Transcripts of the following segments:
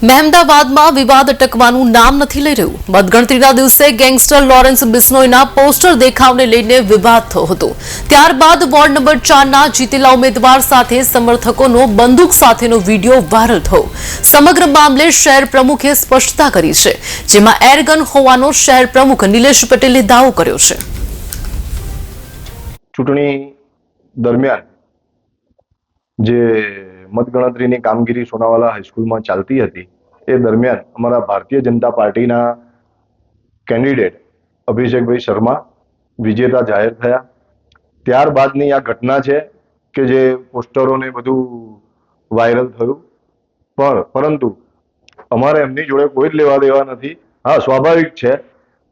મહેમદાવાદમાં વિવાદ અટકવાનું નામ નથી લઈ રહ્યું. મતગણતરીના દિવસે ગેંગસ્ટર લોરેન્સ બિશ્નોઈના પોસ્ટર દેખાવને લઈને વિવાદ થયો હતો. ત્યારબાદ વોર્ડ નંબર 4ના જીતેલા ઉમેદવાર સાથે સમર્થકોનો બંદૂક સાથેનો વિડીયો વાયરલ થયો. સમગ્ર મામલે શહેર પ્રમુખે સ્પષ્ટતા કરી છે, જેમાં એરગન હોવાનો શહેર પ્રમુખ નિલેશ પટેલે દાવો કર્યો છે. ચૂંટણી દરમિયાન જે મતગણતરીની કામગીરી સોનાવાલા હાઈસ્કૂલમાં ચાલતી હતી એ દરમિયાન અમારા ભારતીય જનતા પાર્ટીના કેન્ડિડેટ અભિષેકભાઈ શર્મા વિજેતા જાહેર થયા. ત્યારબાદની આ ઘટના છે કે જે પોસ્ટરોને બધું વાયરલ થયું, પરંતુ અમારે એમની જોડે કોઈ જ લેવા દેવા નથી. હા, સ્વાભાવિક છે,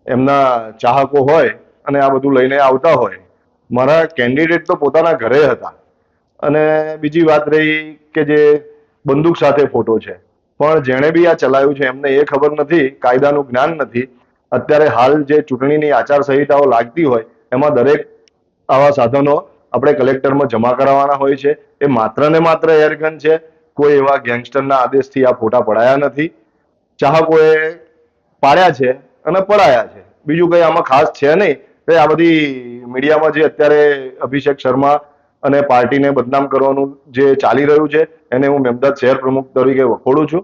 એમના ચાહકો હોય અને આ બધું લઈને આવતા હોય. મારા કેન્ડિડેટ તો પોતાના ઘરે હતા. અને બીજી વાત રહી કે જે બંદૂક સાથે ફોટો છે, પણ જેણે બી આ ચલાવ્યું છે એમને એ ખબર નથી, કાયદાનું જ્ઞાન નથી. અત્યારે હાલ જે ચૂંટણીની આચારસંહિતાઓ લાગતી હોય એમાં દરેક આવા સાધનો આપણે કલેક્ટરમાં જમા કરાવવાના હોય છે. એ માત્ર ને માત્ર એરગન છે, કોઈ એવા ગેંગસ્ટરના આદેશથી આ ફોટા પડાયા નથી. ચાહકોએ પાડ્યા છે અને પડાયા છે, બીજું કંઈ આમાં ખાસ છે નહીં. આ બધી મીડિયામાં જે અત્યારે અભિષેક શર્મા અને પાર્ટીને બદનામ કરવાનું જે ચાલી રહ્યું છે એને હું મહેમદાવાદ શહેર પ્રમુખ તરીકે વખોડું છું.